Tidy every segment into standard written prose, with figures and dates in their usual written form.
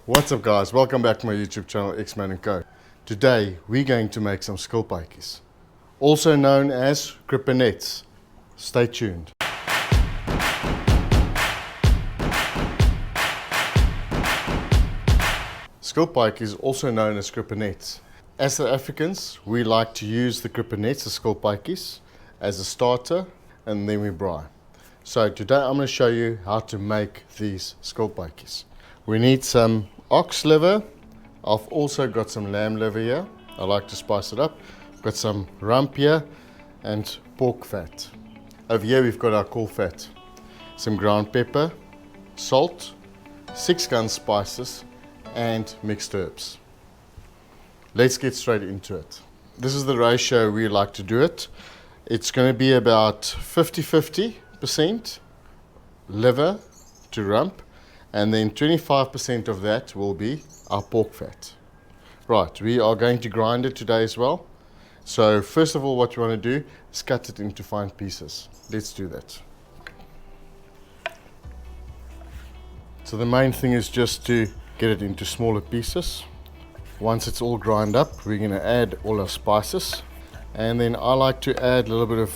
What's up guys, welcome back to my YouTube channel Xman Co. Today we're going to make some skilpadjies, also known as grippenettes. Stay tuned. Skilpadjies, also known as grippenettes. As South Africans, we like to use the grippenettes, the skilpadjies, as a starter, and then we braai. So today I'm going to show you how to make these skilpadjies. We need some ox liver. I've also got some lamb liver here. I like to spice it up. I've got some rump here and pork fat. Over here we've got our cool fat, some ground pepper, salt, 6 gun spices and mixed herbs. Let's get straight into it. This is the ratio we like to do it. It's going to be about 50-50% liver to rump, and then 25% of that will be our pork fat. Right, we are going to grind it today as well. So first of all, what you want to do is cut it into fine pieces. Let's do that. So the main thing is just to get it into smaller pieces. Once it's all ground up, we're going to add all our spices. And then I like to add a little bit of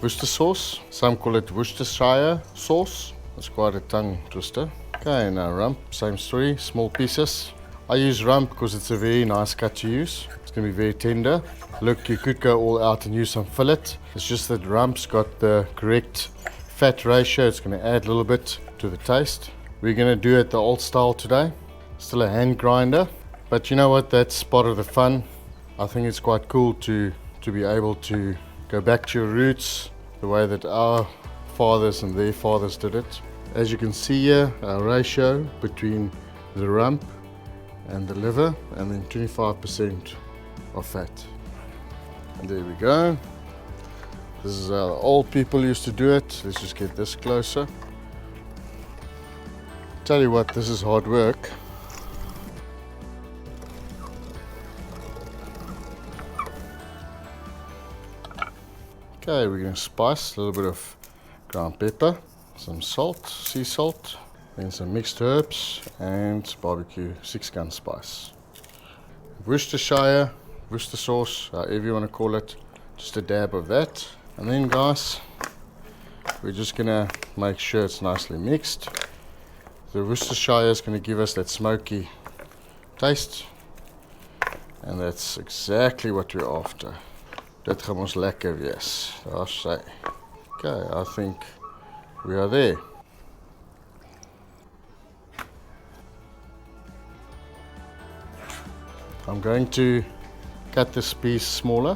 Worcester sauce. Some call it Worcestershire sauce. It's quite a tongue twister. Okay, now rump, same story, small pieces. I use rump because it's a very nice cut to use. It's going to be very tender. Look, you could go all out and use some fillet. It's just that rump's got the correct fat ratio. It's going to add a little bit to the taste. We're going to do it the old style today. Still a hand grinder. But you know what, that's part of the fun. I think it's quite cool to be able to go back to your roots, the way that our fathers and their fathers did it. As you can see here, our ratio between the rump and the liver, and then 25% of fat. And there we go. This is how old people used to do it. Let's just get this closer. Tell you what, this is hard work. Okay, we're going to spice a little bit of ground pepper, some salt, sea salt, then some mixed herbs and barbecue 6 gun spice. Worcestershire, Worcester sauce, however you want to call it, just a dab of that. And then guys, we're just going to make sure it's nicely mixed. The Worcestershire is going to give us that smoky taste, and that's exactly what we're after. Dit gaan ons lekker wees. Daar sê. Okay, I think we are there. I'm going to cut this piece smaller.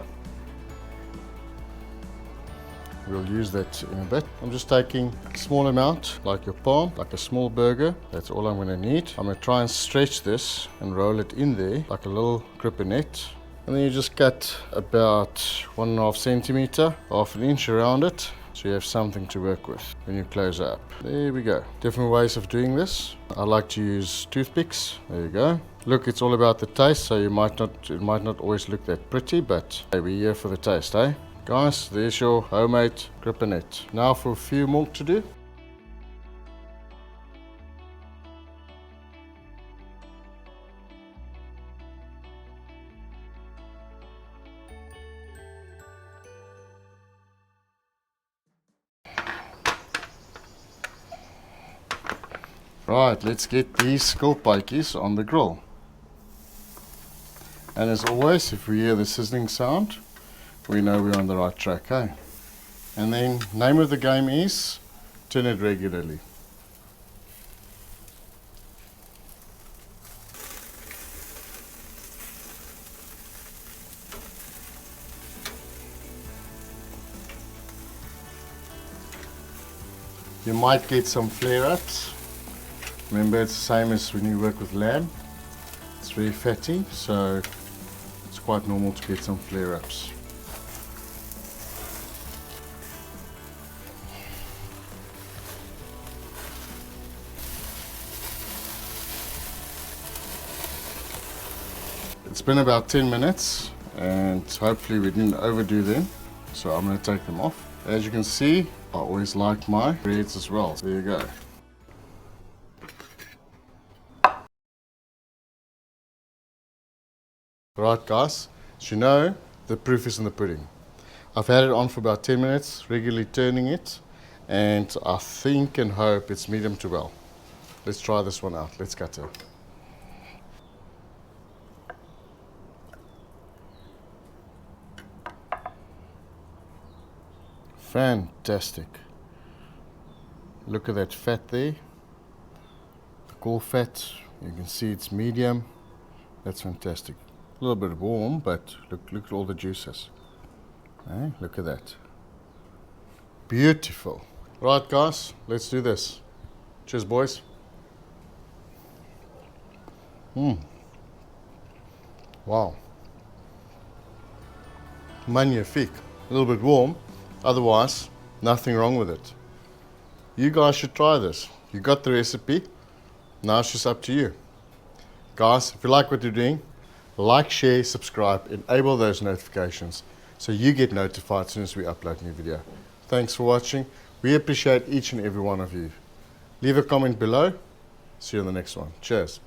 We'll use that in a bit. I'm just taking a small amount, like your palm, like a small burger. That's all I'm going to need. I'm going to try and stretch this and roll it in there like a little grippenette. And then you just cut about 1.5 centimeter, half an inch around it, so you have something to work with when you close up. There we go. Different ways of doing this. I like to use toothpicks. There you go. Look, it's all about the taste, so it might not always look that pretty, but hey, we're here for the taste, eh? Guys, there's your homemade grippenette. Now for a few more to do. Right, let's get these skilpadjies on the grill. And as always, if we hear the sizzling sound, we know we're on the right track, eh? And then, name of the game is, turn it regularly. You might get some flare-ups. Remember, it's the same as when you work with lamb. It's very fatty, so it's quite normal to get some flare-ups. It's been about 10 minutes, and hopefully we didn't overdo them, so I'm going to take them off. As you can see, I always like my breads as well. There you go. Right guys, as you know, the proof is in the pudding. I've had it on for about 10 minutes, regularly turning it, and I think and hope it's medium to well. Let's try this one out. Let's cut it. Fantastic. Look at that fat there. The core fat, you can see it's medium. That's fantastic. A little bit warm, but look at all the juices. Look at that. Beautiful. Right guys, let's do this. Cheers boys. Wow. Magnifique. A little bit warm, otherwise nothing wrong with it. You guys should try this. You got the recipe, now it's just up to you. Guys, if you like what you're doing, like, share, subscribe, enable those notifications so you get notified as soon as we upload a new video. Thanks for watching. We appreciate each and every one of you. Leave a comment below. See you in the next one. Cheers.